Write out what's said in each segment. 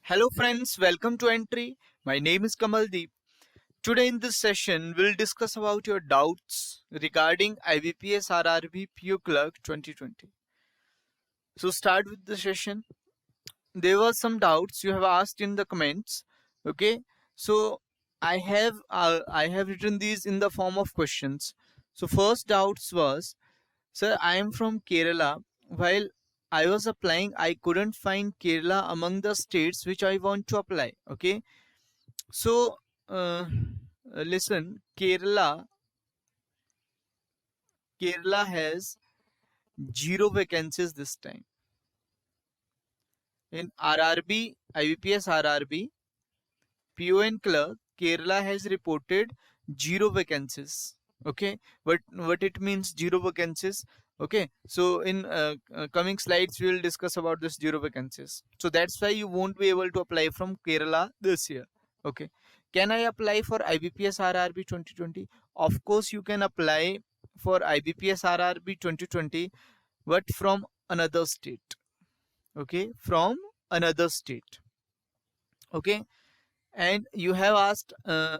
Hello friends, welcome to Entry. My name is Kamaldeep. Today in this session, we'll discuss about your doubts regarding IBPS RRB PO Clerk 2020. So start with the session. There were some doubts you have asked in the comments. Okay, so I have written these in the form of questions. So first doubts was, sir, I am from Kerala. While I was applying, I couldn't find Kerala among the states which I want to apply. Okay, so listen, Kerala has zero vacancies this time in RRB, IBPS RRB, PON clerk. Kerala has reported zero vacancies. Okay, what it means zero vacancies? Okay, so in coming slides we will discuss about this zero vacancies. So that's why you won't be able to apply from Kerala this year. Okay, can I apply for IBPS RRB 2020? Of course you can apply for IBPS RRB 2020, but from another state. Okay, from another state. Okay, and you have asked, I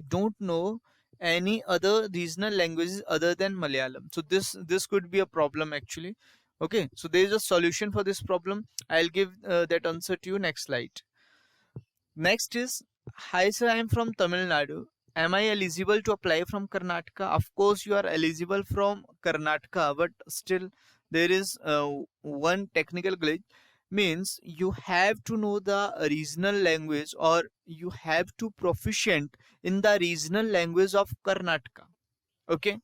don't know any other regional languages other than Malayalam. So this could be a problem actually. Okay, so there is a solution for this problem. I'll give that answer to you next slide. Next is, hi sir, I am from Tamil Nadu. Am I eligible to apply from Karnataka? Of course you are eligible from Karnataka, but still there is one technical glitch. Means you have to know the regional language, or you have to proficient in the regional language of Karnataka. Okay,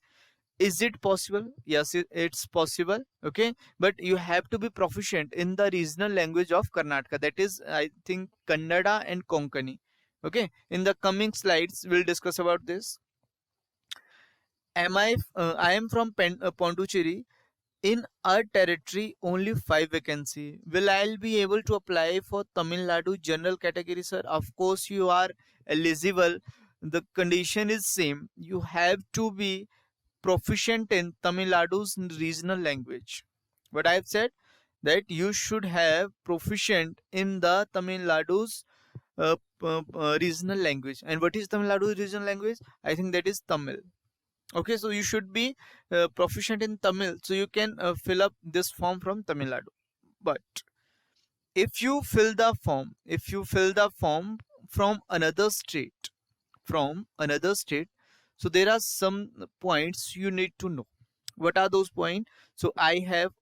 is it possible? Yes, it's possible. Okay, but you have to be proficient in the regional language of Karnataka, that is, I think, Kannada and Konkani. Okay, in the coming slides we'll discuss about this. I am from Pondicherry. In our territory only 5 vacancy. Will I be able to apply for Tamil Nadu general category, sir? Of course you are eligible. The condition is same. You have to be proficient in Tamil Nadu's regional language. But I have said that you should have proficient in the Tamil Nadu's regional language. And what is Tamil Nadu regional language? I think that is Tamil. Okay, so you should be proficient in Tamil, so you can fill up this form from Tamil Nadu. But if you fill the form from another state, so there are some points you need to know. What are those points? So I have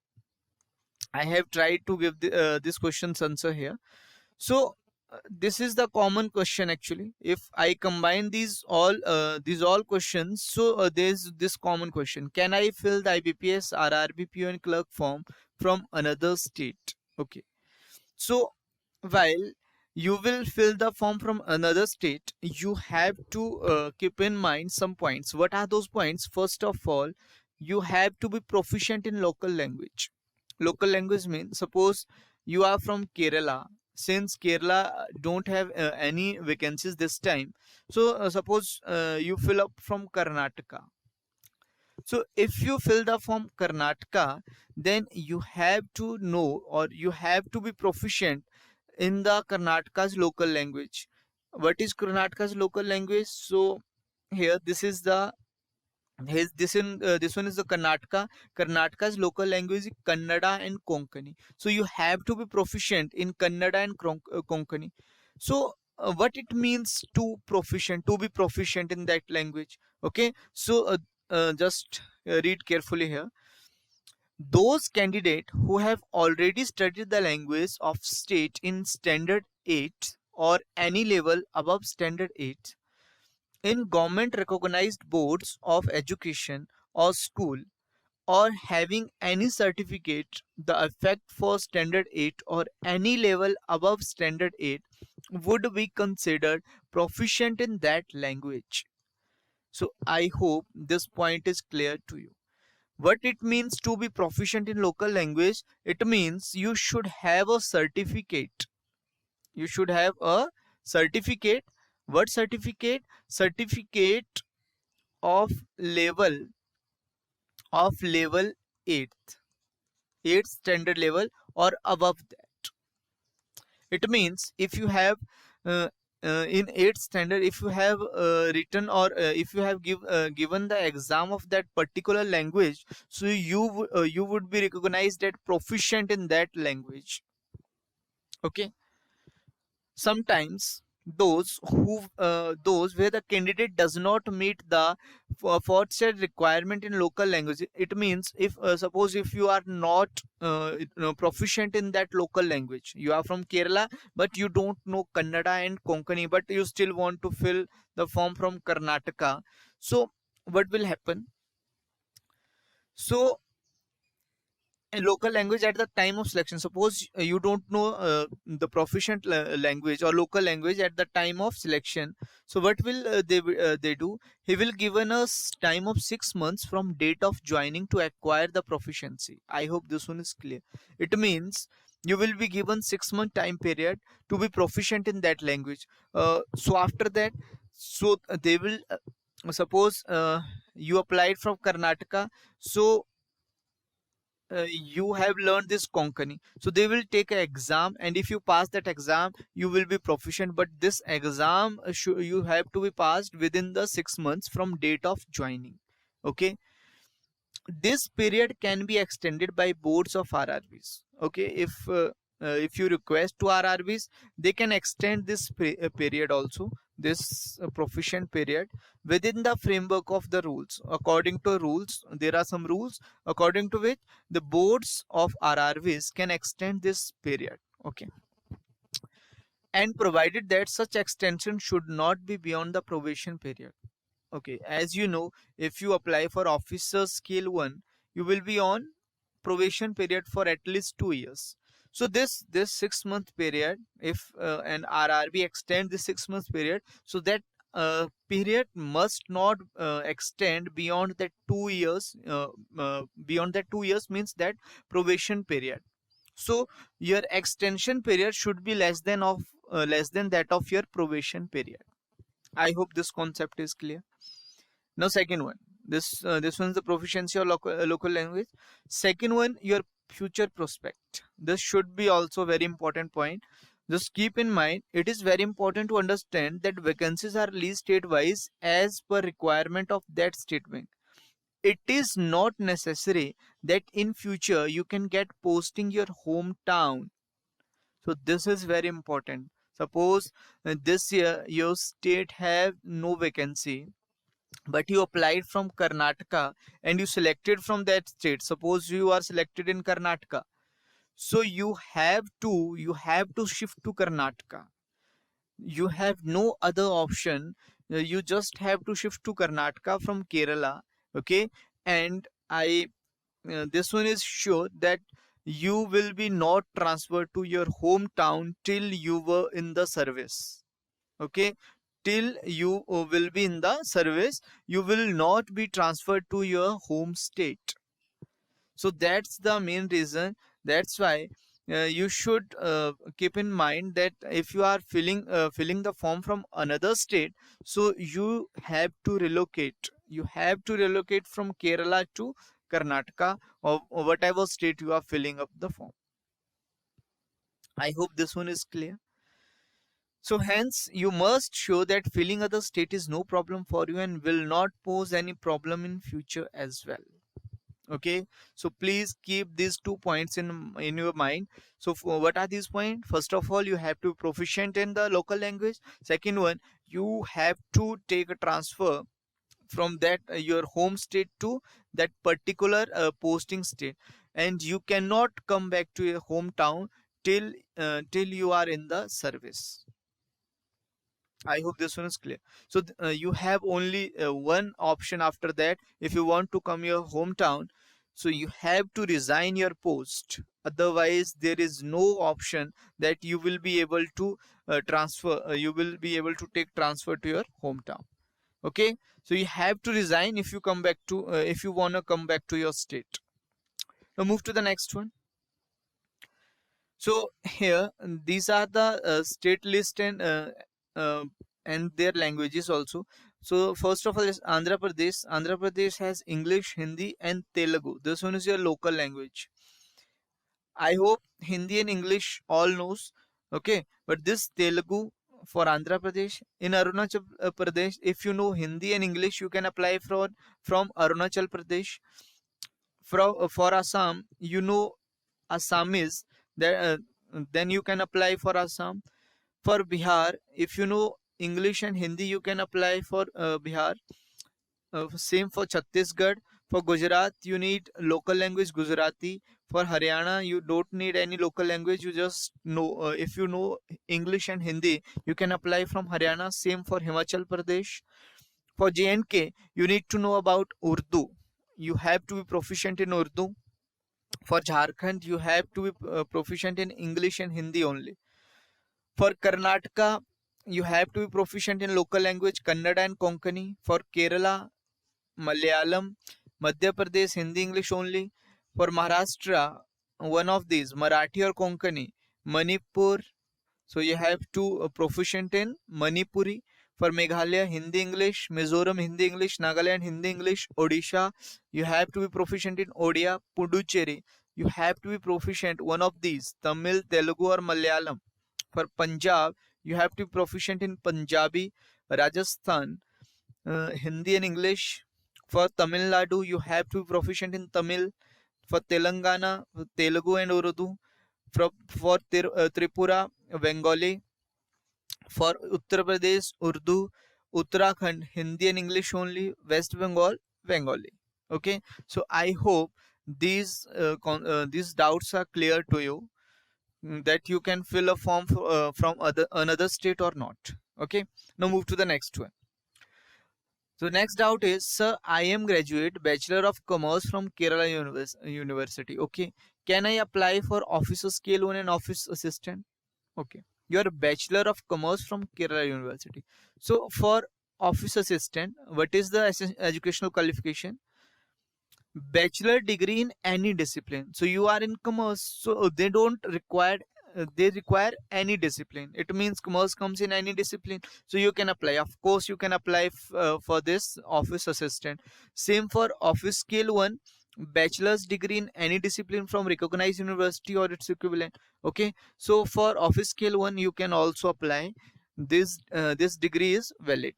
tried to give this question's answer here. So this is the common question actually. If I combine these all questions, so there's this common question: can I fill the IBPS RRBPO and clerk form from another state? Okay, so while you will fill the form from another state, you have to keep in mind some points. What are those points? First of all, you have to be proficient in local language. Local language means, suppose you are from Kerala. Since Kerala don't have any vacancies this time, so suppose you fill up from Karnataka. So if you fill the form Karnataka, then you have to know, or you have to be proficient in the Karnataka's local language. What is Karnataka's local language? So here, this one is the Karnataka. Karnataka's local language is Kannada and Konkani. So you have to be proficient in Kannada and Konkani. So what it means to be proficient in that language? Okay, so just read carefully here. Those candidates who have already studied the language of state in standard 8 or any level above standard 8 in government recognized boards of education or school, or having any certificate the effect for standard 8 or any level above standard 8 would be considered proficient in that language. So I hope this point is clear to you. What it means to be proficient in local language? It means you should have a certificate. You should have a certificate. What certificate? Certificate of level 8th standard level or above that. It means if you have uh, in 8th standard, if you have written or if you have given the exam of that particular language, so you would be recognized as proficient in that language. Okay. Sometimes those where the candidate does not meet the fourth state requirement in local language. It means if suppose if you are not proficient in that local language, you are from Kerala but you don't know Kannada and Konkani, but you still want to fill the form from Karnataka. So what will happen? So a local language at the time of selection, suppose you don't know the proficient language or local language at the time of selection, so what will they do? He will given us time of 6 months from date of joining to acquire the proficiency. I hope this one is clear. It means you will be given 6 month time period to be proficient in that language. So after that, so they will suppose you applied from Karnataka, so you have learned this Konkani. So they will take an exam, and if you pass that exam, you will be proficient. But this exam you have to be passed within the 6 months from date of joining. Okay, this period can be extended by boards of RRBs. Okay, if you request to RRBs, they can extend this period also, this proficient period, within the framework of the rules. According to rules, there are some rules according to which the boards of RRBs can extend this period. Okay, and provided that such extension should not be beyond the probation period. Okay, as you know, if you apply for officer scale 1, you will be on probation period for at least 2 years. So this 6 month period, if an RRB extend the 6 month period, so that period must not extend beyond that 2 years. Beyond that 2 years means that probation period. So your extension period should be less than that of your probation period. I hope this concept is clear. Now, second one. This one's the proficiency of local language. Second one, your future prospect. This should be also very important point. Just keep in mind, it is very important to understand that vacancies are released state wise as per requirement of that state bank. It is not necessary that in future you can get posting your hometown. So this is very important. Suppose this year your state have no vacancy, but you applied from Karnataka and you selected from that state. Suppose you are selected in Karnataka, so you have to shift to Karnataka. You have no other option. You just have to shift to Karnataka from Kerala. Okay, and I this one is sure that you will be not transferred to your hometown till you were in the service. Okay, till you will be in the service, you will not be transferred to your home state. So that's the main reason. That's why you should keep in mind that if you are filling the form from another state, so you have to relocate from Kerala to Karnataka, or whatever state you are filling up the form. I hope this one is clear. So hence, you must show that filling other state is no problem for you and will not pose any problem in future as well. Okay, so please keep these 2 points in your mind. So what are these points? First of all, you have to be proficient in the local language. Second one, you have to take a transfer from that your home state to that particular posting state, and you cannot come back to your hometown till you are in the service. I hope this one is clear. So you have only one option after that. If you want to come your hometown, so you have to resign your post. Otherwise, there is no option that you will be able to transfer. You will be able to take transfer to your hometown. Okay, so you have to resign if you come back to if you wanna come back to your state. Now move to the next one. So here these are the state list and their languages also. So first of all is Andhra Pradesh. Andhra Pradesh has English, Hindi, and Telugu. This one is your local language. I hope Hindi and English all knows. Okay, but this Telugu for Andhra Pradesh. In Arunachal Pradesh, if you know Hindi and English, you can apply from Arunachal Pradesh. For Assam, you know Assamese, that then you can apply for Assam. For Bihar, if you know English and Hindi, you can apply for Bihar. Same for Chhattisgarh. For Gujarat, you need local language Gujarati. For Haryana, you don't need any local language. You just know, if you know English and Hindi, you can apply from Haryana. Same for Himachal Pradesh. For J&K, you need to know about Urdu. You have to be proficient in Urdu. For Jharkhand, you have to be proficient in English and Hindi only. For Karnataka, you have to be proficient in local language Kannada and Konkani. For Kerala, Malayalam, Madhya Pradesh, Hindi, English only. For Maharashtra, one of these, Marathi or Konkani. Manipur, so you have to proficient in Manipuri. For Meghalaya, Hindi, English. Mizoram, Hindi, English. Nagaland, Hindi, English. Odisha, you have to be proficient in Odia. Puducherry, you have to be proficient one of these, Tamil, Telugu or Malayalam. For Punjab, you have to be proficient in Punjabi. Rajasthan, Hindi and English. For Tamil Nadu, you have to be proficient in Tamil. For Telangana, Telugu and Urdu. For Tripura, Bengali. For Uttar Pradesh, Urdu. Uttarakhand, Hindi and English only. West Bengal, Bengali. Okay, so I hope these doubts are clear to you, that you can fill a form from another state or not. Okay, now move to the next one. So next doubt is, sir, I am graduate Bachelor of Commerce from Kerala University. Okay, can I apply for officer scale 1 and office assistant? Okay, you are a Bachelor of Commerce from Kerala University. So for office assistant, what is the educational qualification? Bachelor degree in any discipline. So you are in commerce, so they don't require they require any discipline. It means commerce comes in any discipline, so you can apply. Of course you can apply for this office assistant. Same for office scale 1, bachelor's degree in any discipline from recognized university or its equivalent. Okay, so for office scale 1 you can also apply. This degree is valid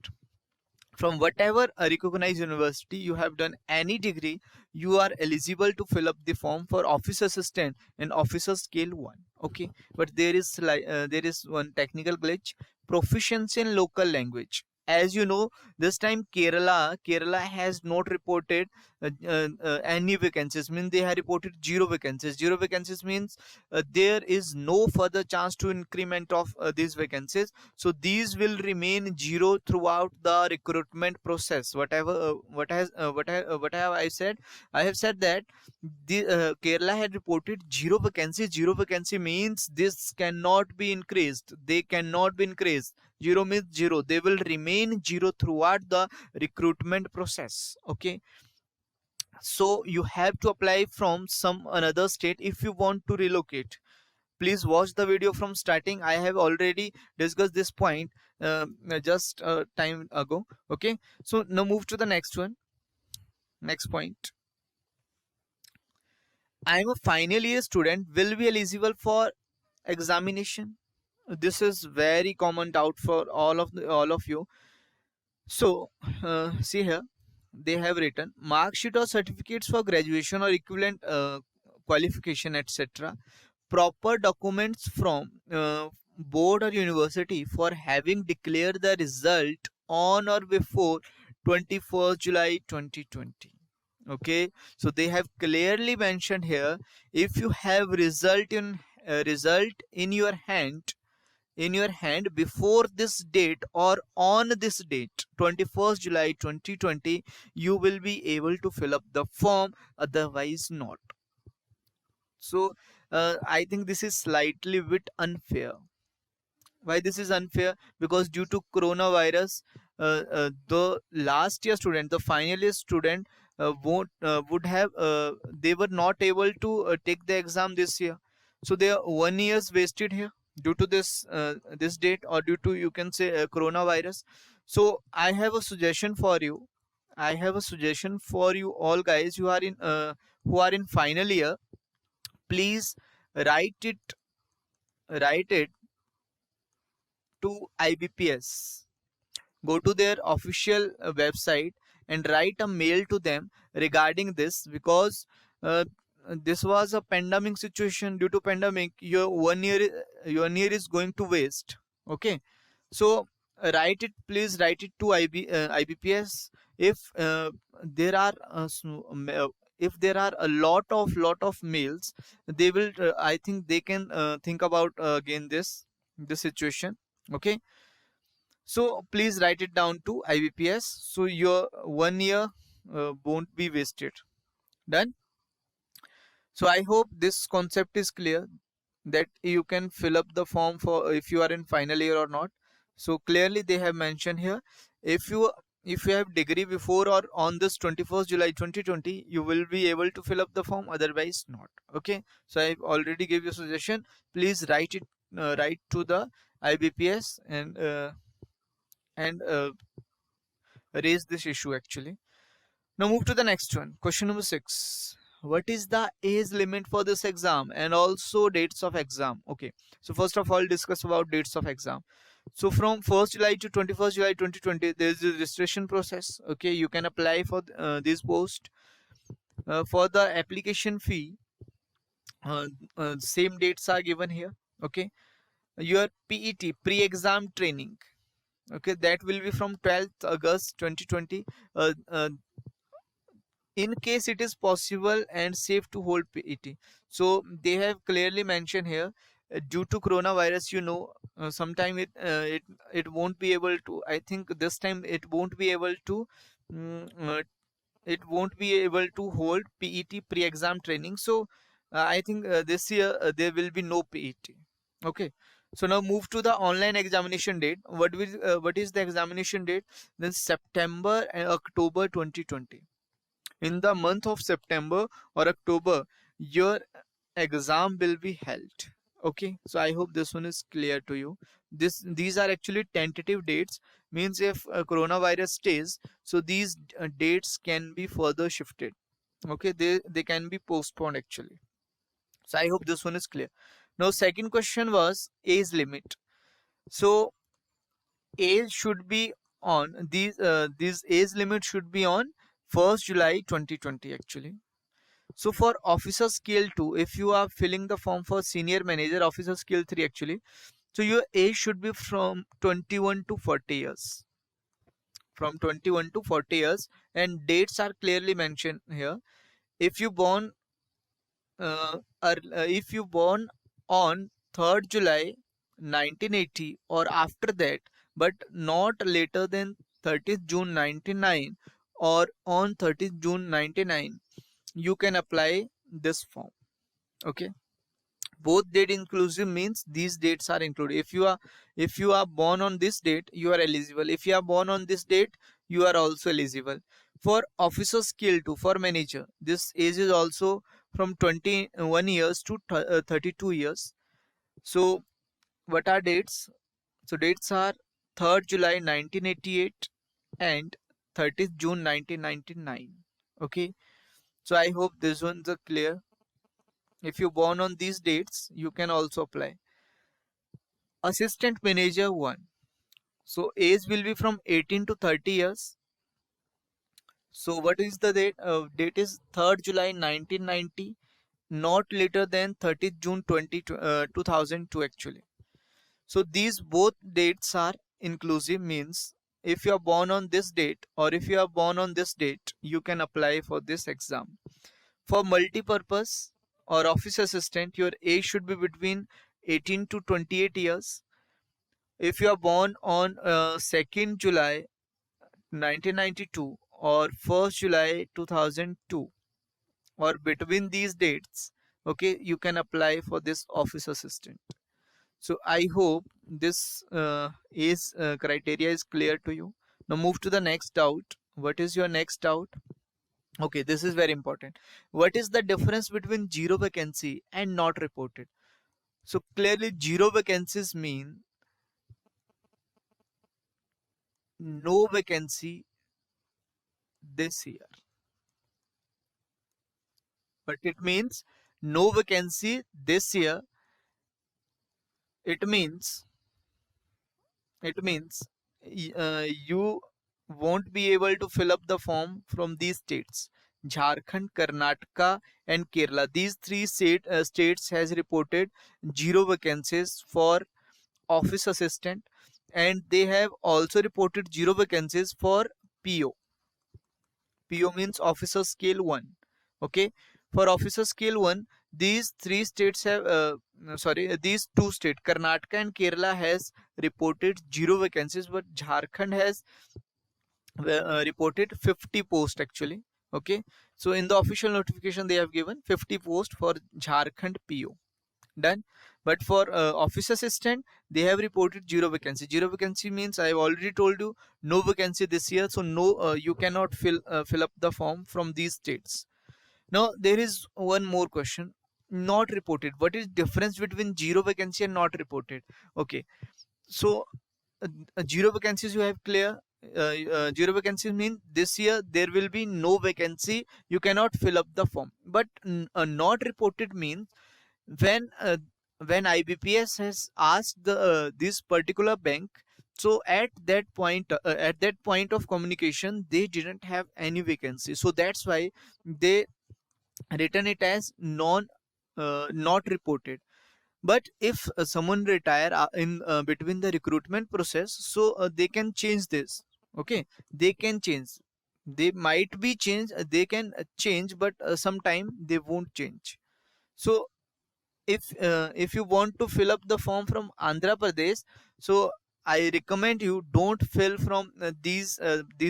from whatever a recognized university you have done any degree. You are eligible to fill up the form for office assistant and officer scale 1. Okay, but there is one technical glitch: proficiency in local language. As you know, this time Kerala has not reported any vacancies. Means they have reported zero vacancies means there is no further chance to increment of these vacancies. So these will remain zero throughout the recruitment process. Whatever what have I said? I have said that the Kerala had reported zero vacancy. Zero vacancy means this cannot be increased. They cannot be increased. Zero means zero. They will remain zero throughout the recruitment process. Okay, so you have to apply from some another state if you want to relocate. Please watch the video from starting. I have already discussed this point just time ago. Okay, so now move to the next one. Next point: I am a final year student, will be eligible for examination. This is very common doubt for all of you. So see here, they have written mark sheet or certificates for graduation or equivalent qualification, etc. Proper documents from board or university for having declared the result on or before 21st July 2020. Okay, so they have clearly mentioned here, if you have result in your hand before this date or on this date 21st July 2020, you will be able to fill up the form, otherwise not. So I think this is slightly bit unfair. Why this is unfair? Because due to coronavirus, the last year student, the final year student would have they were not able to take the exam this year, so their 1 year's wasted here due to this date, or due to, you can say, coronavirus. So I have a suggestion for you. I have a suggestion for you all guys who are in final year. Please write it to IBPS. Go to their official website and write a mail to them regarding this, because uh, this was a pandemic situation. Due to pandemic, your 1 year is going to waste. Okay, so please write it to IBPS. If there are if there are a lot of mails, they will I think they can think about again this situation. Okay, so please write it down to IBPS, so your 1 year won't be wasted. Done. So I hope this concept is clear, that you can fill up the form for if you are in final year or not. So clearly they have mentioned here, if you have degree before or on this 21st July 2020, you will be able to fill up the form, otherwise not. Okay, so I already gave you a suggestion. Please write to the IBPS and raise this issue actually. Now move to the next one. Question number 6. What is the age limit for this exam and also dates of exam? Okay. So first of all, discuss about dates of exam. So from 1st July to 21st July 2020, there is a registration process. Okay. You can apply for this post. For the application fee, uh, same dates are given here. Okay. Your PET, pre-exam training. Okay. That will be from 12th August 2020. In case it is possible and safe to hold PET. So they have clearly mentioned here, due to coronavirus, sometime it won't be able to. I think this time it won't be able to. mm, uh, it won't be able to hold PET pre-exam training. So I think this year there will be no PET. Okay. So now move to the online examination date. What is the examination date? Then September and October 2020. In the month of September or October, your exam will be held. Okay, so I hope this one is clear to you. These are actually tentative dates, means if coronavirus stays, so these dates can be further shifted. Okay, they can be postponed actually. So I hope this one is clear. Now second question was age limit. So age should be on these age limit should be on 1st July 2020 actually. So for officer skill 2, if you are filling the form for senior manager officer skill 3 actually, so your age should be from 21 to 40 years. From 21 to 40 years, and dates are clearly mentioned here. If you born if you born on 3rd July 1980 or after that, but not later than 30th June 99 or on 30th June 99, you can apply this form. Okay, both date inclusive means these dates are included. If you are born on this date, you are eligible. If you are born on this date, you are also eligible. For officer skill 2, for manager, this age is also from 21 years to 32 years. So what are dates? So dates are 3rd July 1988 and 30th June 1999. Okay, so I hope this ones are clear. If you born on these dates, you can also apply. Assistant manager 1. So age will be from 18 to 30 years. So what is the date? Date is 3rd July 1990, not later than 30th June 2002 actually. So these both dates are inclusive, means if you are born on this date or if you are born on this date, you can apply for this exam. For multi-purpose or office assistant, your age should be between 18 to 28 years. If you are born on 2nd July 1992 or 1st July 2002 or between these dates, okay, you can apply for this office assistant. So I hope this age criteria is clear to you. Now move to the next doubt. What is your next doubt? Okay, this is very important. What is the difference between zero vacancy and not reported? So clearly zero vacancies mean no vacancy this year. But it means no vacancy this year. It means It means you won't be able to fill up the form from these states. Jharkhand, Karnataka, and Kerala. These three states has reported zero vacancies for office assistant, and they have also reported zero vacancies for PO. PO means officer scale 1. Okay, for officer scale 1, these three states have these two states, Karnataka and Kerala, has reported zero vacancies, but Jharkhand has reported 50 posts actually. Okay, so in the official notification they have given 50 posts for Jharkhand PO. Done. But for office assistant, they have reported zero vacancy. Zero vacancy means I have already told you, no vacancy this year, so no, you cannot fill up the form from these states. Now there is one more question. Not reported, what is difference between zero vacancy and not reported? Okay, so zero vacancies you have clear. Zero vacancies mean this year there will be no vacancy, you cannot fill up the form. But not reported means when IBPS has asked this particular bank, so at that point of communication they didn't have any vacancy, so that's why they written it as not reported. But if someone retire in between the recruitment process, so they can change this. Okay, they can change, they might be changed, they can change, but sometime they won't change. So if you want to fill up the form from Andhra Pradesh, so I recommend you don't fill from these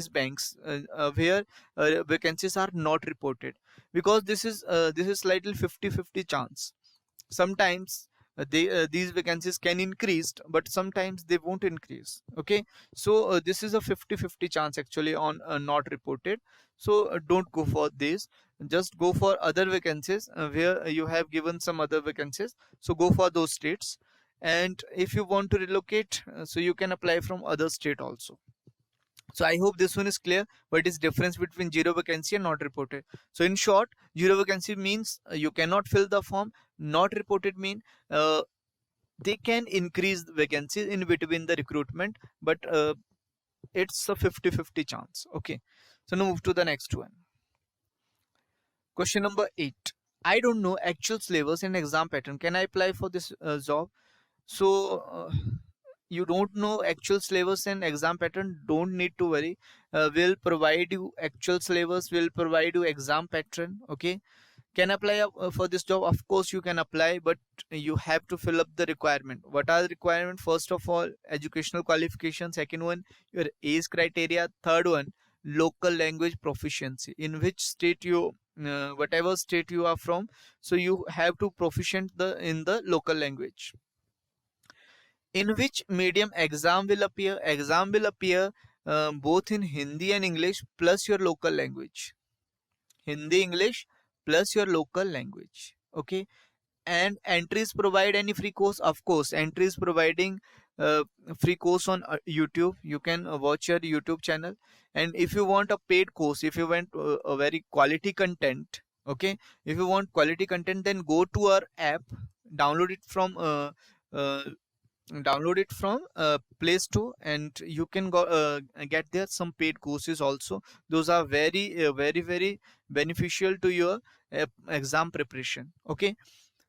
banks where vacancies are not reported, because this is slightly 50-50 chance. Sometimes these vacancies can increase, but sometimes they won't increase. Okay, so this is a 50-50 chance actually on not reported. So don't go for this, just go for other vacancies where you have given some other vacancies, so go for those states. And if you want to relocate, so you can apply from other state also. So I hope this one is clear. What is difference between zero vacancy and not reported? So in short, zero vacancy means you cannot fill the form. Not reported mean uh, they can increase the vacancies in between the recruitment, but it's a 50-50 chance. Okay, so now move to the next one. Question number 8. I don't know actual syllabus and exam pattern. Can I apply for this job? So you don't know actual syllabus and exam pattern, don't need to worry. We'll provide you actual syllabus, we'll provide you exam pattern. Okay, can apply for this job? Of course you can apply, but you have to fill up the requirement. What are the requirement? First of all, educational qualification. Second one, your age criteria. Third one, local language proficiency, in which state you whatever state you are from, so you have to proficient the in the local language. In which medium exam will appear? Exam will appear both in Hindi and English plus your local language. Hindi, English plus your local language. Okay, and entries provide any free course? Of course, entries providing uh, free course on YouTube. You can watch your YouTube channel. And if you want a paid course, if you want a very quality content, okay, if you want quality content, then go to our app, download it from uh, Play Store, and you can go get there some paid courses also. Those are very beneficial to your exam preparation. Okay,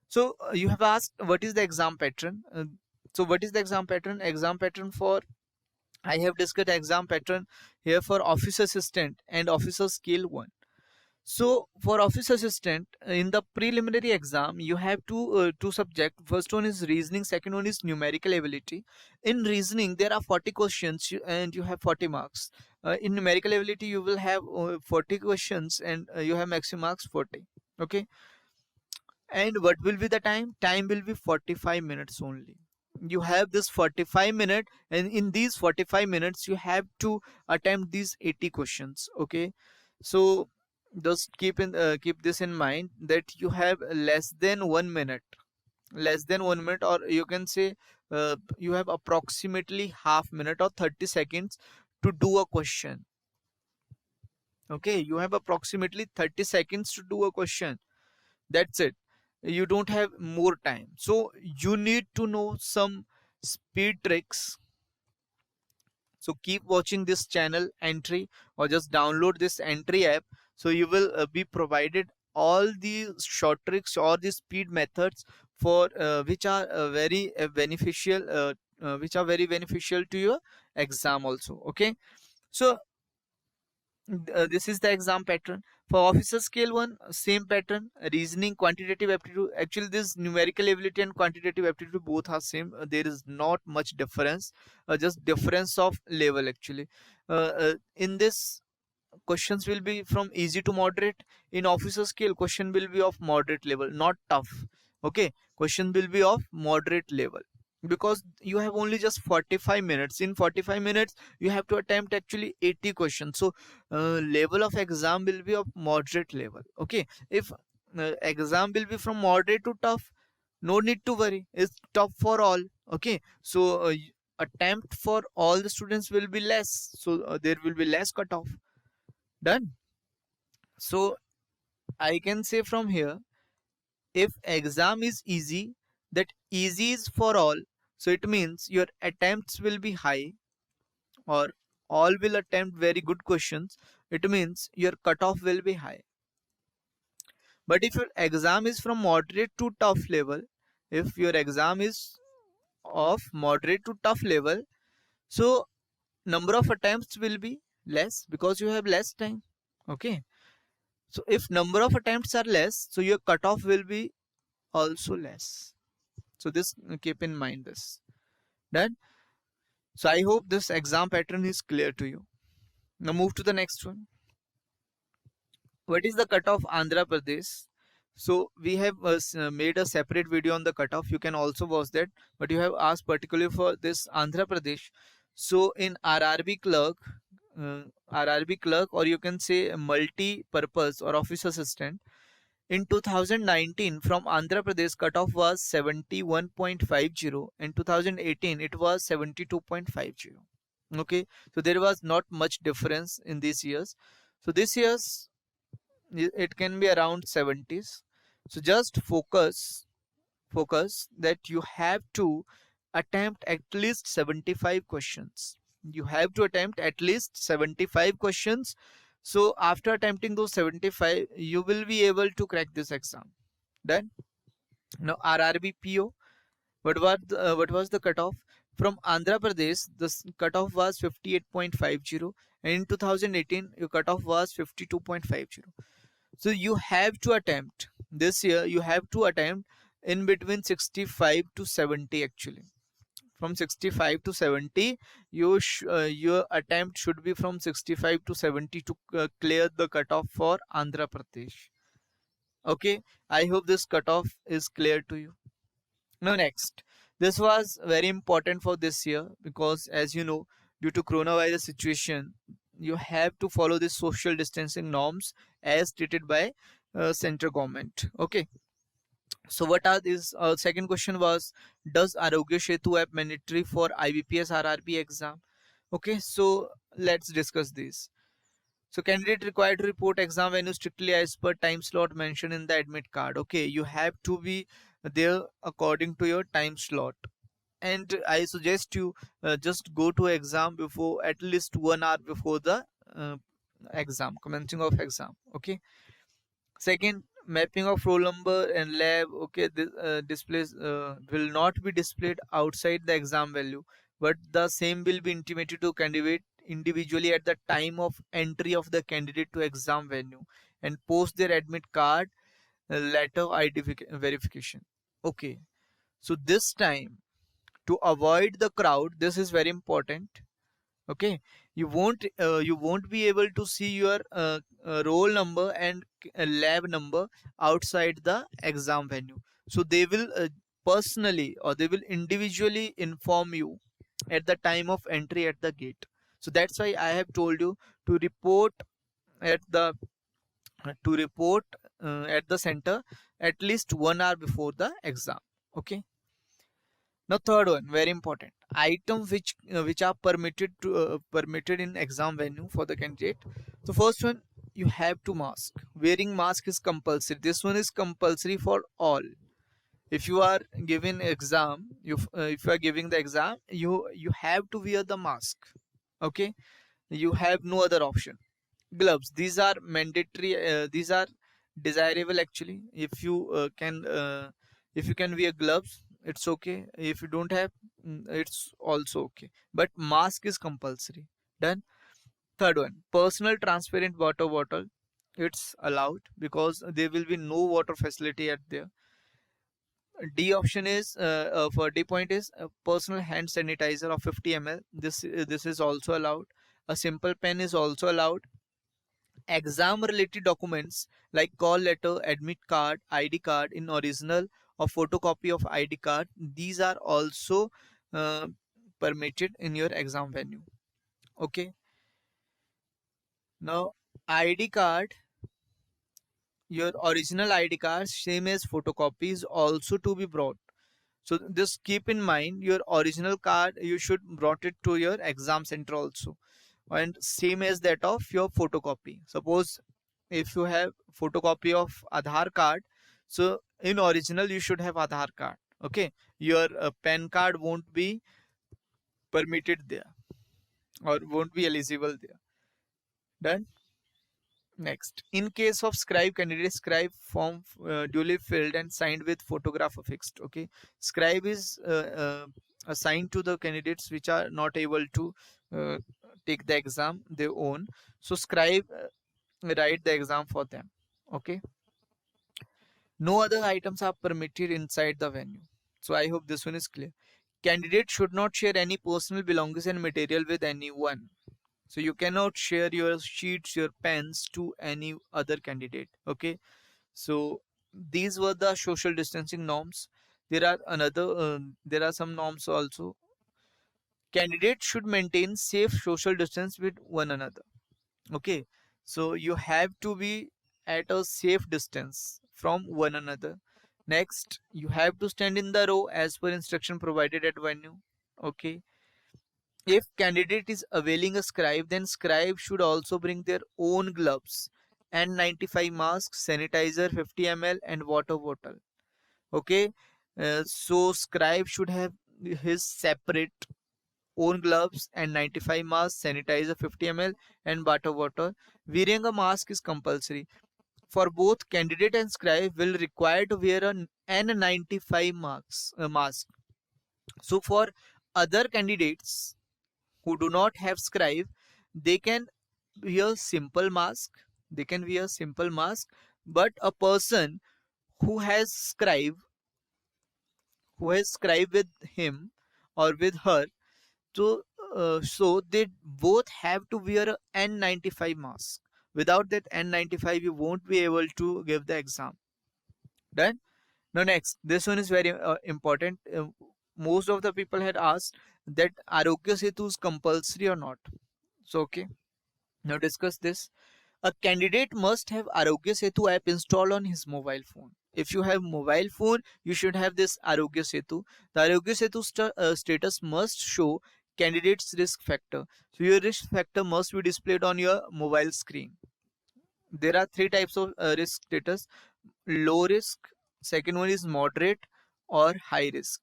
so you have asked what is the exam pattern. So what is the exam pattern? Exam pattern for, I have discussed exam pattern here for office assistant and officer scale 1. So for office assistant, in the preliminary exam, you have two subject. First one is reasoning. Second one is numerical ability. In reasoning, there are 40 questions and you have 40 marks. In numerical ability, you will have 40 questions and you have maximum marks 40. Okay. And what will be the time? Time will be 45 minutes only. You have this 45 minutes, and in these 45 minutes, you have to attempt these 80 questions. Okay, so just keep this in mind that you have less than 1 minute, or you can say you have approximately half minute or 30 seconds to do a question. Okay, you have approximately 30 seconds to do a question. That's it, you don't have more time. So you need to know some speed tricks. So keep watching this channel entry, or just download this entry app. So you will be provided all the short tricks or the speed methods for which are very beneficial, which are very beneficial to your exam also. Okay, so this is the exam pattern. For officer scale 1, same pattern: reasoning, quantitative aptitude. Actually, this numerical ability and quantitative aptitude both are same. There is not much difference, just difference of level actually. In this, questions will be from easy to moderate. In officer scale, question will be of moderate level, not tough. Okay, question will be of moderate level, because you have only just 45 minutes. In 45 minutes you have to attempt actually 80 questions. So level of exam will be of moderate level. Okay, if exam will be from moderate to tough, no need to worry, it's tough for all. Okay, so attempt for all the students will be less, so there will be less cutoff. Done. So I can say from here, if exam is easy, that easy is for all, so it means your attempts will be high, or all will attempt very good questions, it means your cutoff will be high. But if your exam is from moderate to tough level, if your exam is of moderate to tough level, so number of attempts will be less because you have less time. Okay, so if number of attempts are less, so your cutoff will be also less. So this, keep in mind this. Done. So I hope this exam pattern is clear to you. Now move to the next one. What is the cutoff Andhra Pradesh? So we have made a separate video on the cutoff. You can also watch that. But you have asked particularly for this Andhra Pradesh. So in RRB clerk, or you can say multi-purpose or office assistant, in 2019, from Andhra Pradesh, cutoff was 71.50. In 2018, it was 72.50. Okay, so there was not much difference in these years. So this year's, it can be around 70s. So just focus that you have to attempt at least 75 questions. You have to attempt at least 75 questions. So after attempting those 75, you will be able to crack this exam. Done. Now RRBPO, what was the cutoff? From Andhra Pradesh, the cutoff was 58.50, and in 2018 your cutoff was 52.50. So you have to attempt this year, you have to attempt in between 65 to 70 actually. From 65 to 70, your attempt should be from 65 to 70 to clear the cutoff for Andhra Pradesh. Okay, I hope this cutoff is clear to you. Now next, this was very important for this year because, as you know, due to coronavirus situation, you have to follow the social distancing norms as stated by central government. Okay, so what are these? Second question was, does Arogya Setu app mandatory for IBPS RRB exam? Okay, so let's discuss this. So candidate required to report exam venue strictly as per time slot mentioned in the admit card. Okay, you have to be there according to your time slot. And I suggest you just go to exam before, at least 1 hour before the uh, exam, commencing of exam. Okay. Second, mapping of roll number and lab. Okay, this displays will not be displayed outside the exam value, but the same will be intimated to candidate individually at the time of entry of the candidate to exam venue and post their admit card letter ID verification. Okay, so this time, to avoid the crowd, this is very important. Okay, you won't be able to see your roll number and lab number outside the exam venue. So they will personally, or they will individually inform you at the time of entry at the gate. So that's why I have told you to report at the at the center at least 1 hour before the exam. Okay, now third one, very important. Items which are permitted in exam venue for the candidate. So first one, you have to mask. Wearing mask is compulsory. This one is compulsory for all. If you are giving exam, if you are giving the exam, you have to wear the mask. Okay, you have no other option. Gloves, these are mandatory, these are desirable actually. If you can wear gloves, it's okay. If you don't have, it's also okay, but mask is compulsory. Done. Third one, personal transparent water bottle, it's allowed because there will be no water facility at there. D option is for D point is a personal hand sanitizer of 50 ml. This is also allowed. A simple pen is also allowed. Exam related documents like call letter, admit card, ID card in original or photocopy of ID card, these are also uh, permitted in your exam venue. Okay, now ID card, your original ID card same as photocopy is also to be brought. So just keep in mind your original card you should brought it to your exam center also, and same as that of your photocopy. Suppose if you have photocopy of Aadhaar card, so in original you should have Aadhaar card. Okay, your PAN card won't be permitted there or won't be eligible there. Done. Next, in case of scribe candidate, scribe form duly filled and signed with photograph affixed. Okay, scribe is assigned to the candidates which are not able to uh, take the exam their own. So scribe write the exam for them. Okay, no other items are permitted inside the venue. So I hope this one is clear. Candidate should not share any personal belongings and material with anyone. So you cannot share your sheets, your pens to any other candidate. Okay. So these were the social distancing norms. There are some norms also. Candidates should maintain safe social distance with one another. Okay, so you have to be at a safe distance from one another. Next, you have to stand in the row as per instruction provided at venue. Okay, if candidate is availing a scribe, then scribe should also bring their own gloves, N95 mask, sanitizer 50 ml, and water bottle. Okay, so scribe should have his separate own gloves and 95 mask, sanitizer 50 ml, and water bottle. Wearing a mask is compulsory. For both candidate and scribe will require to wear an N95 mask. So for other candidates who do not have scribe, they can wear simple mask. They can wear simple mask, but a person who has scribe, with him or with her, so so they both have to wear a N95 mask. Without that N95 you won't be able to give the exam. Done. Now next, this one is very important. Most of the people had asked that Arogya Setu is compulsory or not. So okay, now discuss this. A candidate must have Arogya Setu app installed on his mobile phone. If you have mobile phone, you should have this Arogya Setu. The Arogya Setu status must show candidate's risk factor. So your risk factor must be displayed on your mobile screen. There are three types of risk status: low risk, second one is moderate, or high risk.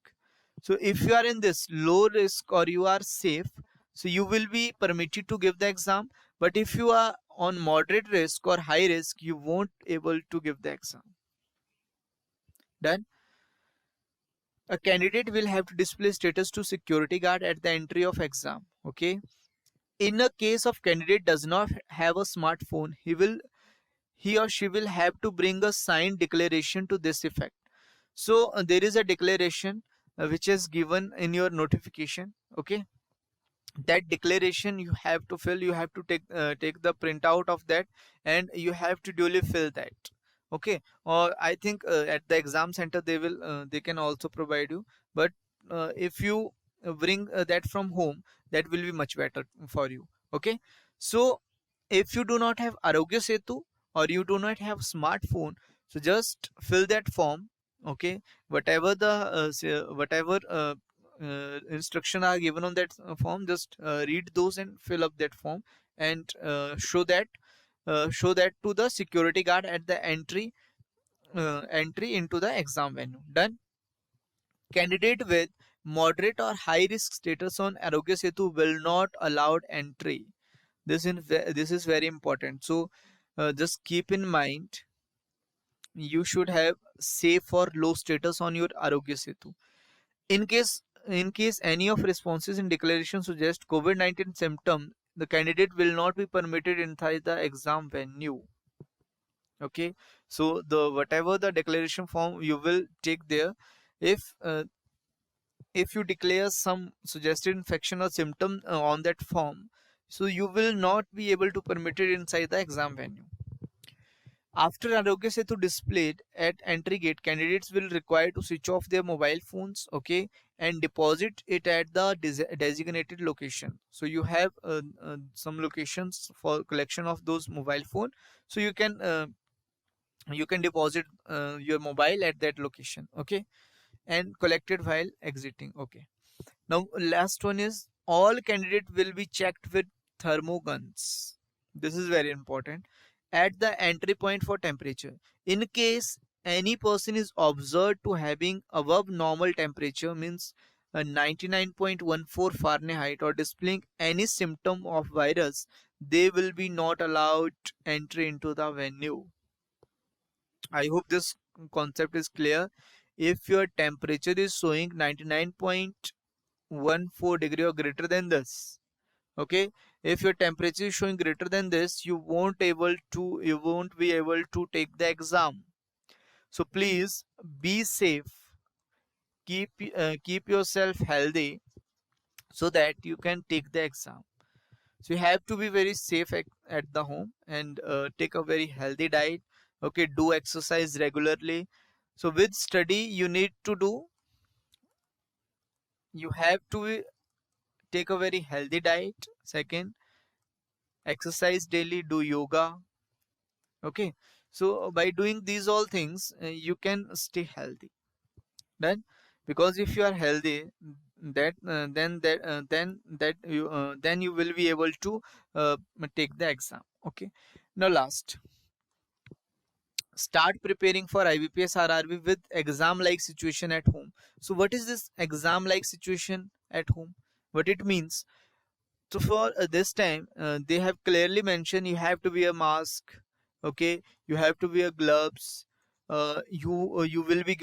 So if you are in this low risk or you are safe, so you will be permitted to give the exam. But if you are on moderate risk or high risk, you won't able to give the exam. Done. A candidate will have to display status to security guard at the entry of exam. Okay, in a case of candidate does not have a smartphone, he or she will have to bring a signed declaration to this effect. So there is a declaration which is given in your notification. Okay, that declaration you have to fill. You have to take the printout of that, and you have to duly fill that. Okay, or I think at the exam center they can also provide you, but if you bring that from home, that will be much better for you. Okay, so if you do not have Arogya Setu or you do not have smartphone, so just fill that form. Okay, whatever the whatever instruction are given on that form, just read those and fill up that form, and show that to the security guard at the entry into the exam venue. Done. Candidate with Moderate or high risk status on Arogya Setu will not allowed entry. This is very important. So just keep in mind, you should have safe or low status on your Arogya Setu. In case any of responses in declaration suggest COVID-19 symptom, the candidate will not be permitted inside the exam venue. Okay, so the whatever the declaration form you will take there, if if you declare some suggested infection or symptom on that form, so you will not be able to permit it inside the exam venue. After Arogya Setu displayed at entry gate, candidates will require to switch off their mobile phones, okay, and deposit it at the designated location. So you have some locations for collection of those mobile phone. So you can deposit your mobile at that location, okay, and collect it while exiting. Okay. Now last one is all candidate will be checked with thermoguns. This is very important at the entry point for temperature. In case any person is observed to having above normal temperature, means 99.14 Fahrenheit, or displaying any symptom of virus, they will be not allowed entry into the venue. I hope this concept is clear. If your temperature is showing 99.14 degree or greater than this, okay, if your temperature is showing greater than this, you won't be able to take the exam. So please be safe, keep yourself healthy, so that you can take the exam. So you have to be very safe at the home, and take a very healthy diet, okay, do exercise regularly. So with study you have to take a very healthy diet. Second, exercise daily, do yoga. Okay, so by doing these all things, you can stay healthy. Done. Because if you are healthy, then you will be able to uh, take the exam. Okay. Now last, start preparing for IBPS RRB with exam like situation at home. So what is this exam like situation at home? What it means? So for this time, they have clearly mentioned you have to wear mask, okay, you have to wear gloves, you will be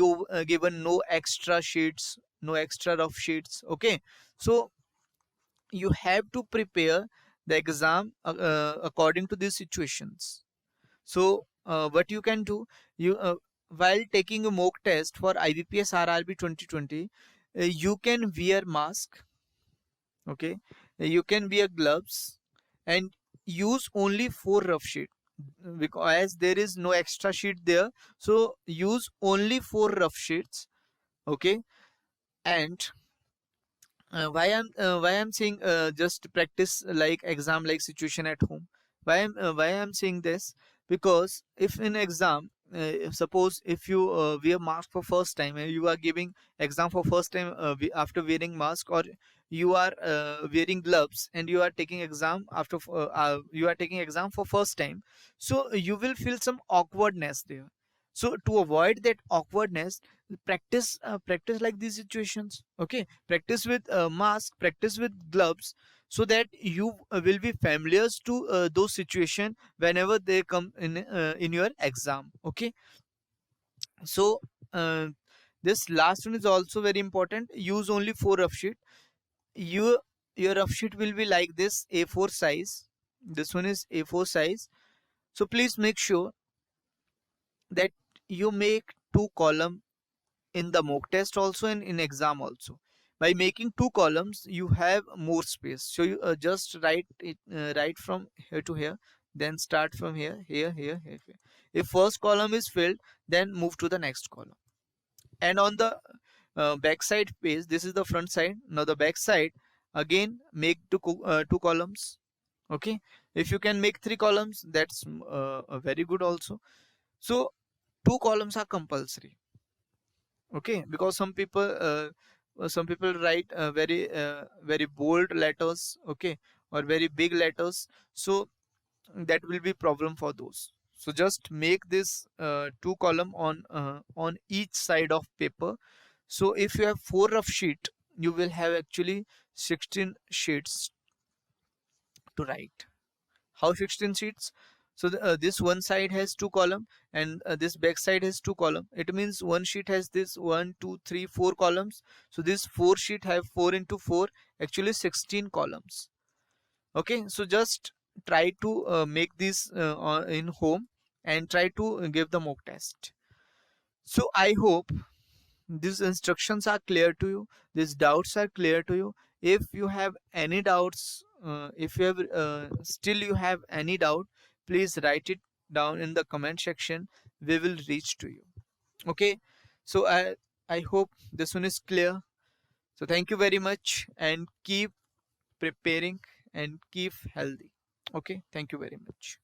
given no extra sheets, no extra rough sheets, okay. So you have to prepare the exam according to these situations. So what you can do, you while taking a mock test for IBPS RRB 2020, you can wear mask, okay, you can wear gloves, and use only 4 rough sheet, because there is no extra sheet there, so use only 4 rough sheets, okay. And why I'm saying just practice like exam like situation at home, why I'm saying this, because if in exam, if suppose if you wear mask for first time and you are giving exam for first time, after wearing mask, or you are wearing gloves and you are taking exam after you are taking exam for first time, so you will feel some awkwardness there. So to avoid that awkwardness, practice like these situations, okay, practice with mask, practice with gloves, so that you will be familiar to those situations whenever they come in your exam, okay. So uh, this last one is also very important. Use only 4 rough sheet. Your rough sheet will be like this, A4 size. This one is A4 size. So please make sure that you make 2 column in the mock test also and in exam also. By making 2 columns, you have more space, so you just write it, write from here to here, then start from here, here. If first column is filled, then move to the next column. And on the back side page, this is the front side, now the back side, again make 2 columns, okay. If you can make 3 columns, that's very good also. So 2 columns are compulsory, okay, because some people write very bold letters, okay, or very big letters, so that will be problem for those. So just make this 2 column on each side of paper. So if you have 4 rough sheet, you will have actually 16 sheets to write. How 16 sheets? So this one side has two column, and this back side has two column. It means one sheet has this 1 2 3 4 columns. So this four sheet have 4 into 4, actually 16 columns. Okay, so just try to make this in home, and try to give the mock test. So I hope these instructions are clear to you, these doubts are clear to you. If you have any doubts, if you have still you have any doubt, please write it down in the comment section. We will reach to you. Okay, so I hope this one is clear. So thank you very much, and keep preparing and keep healthy. Okay, thank you very much.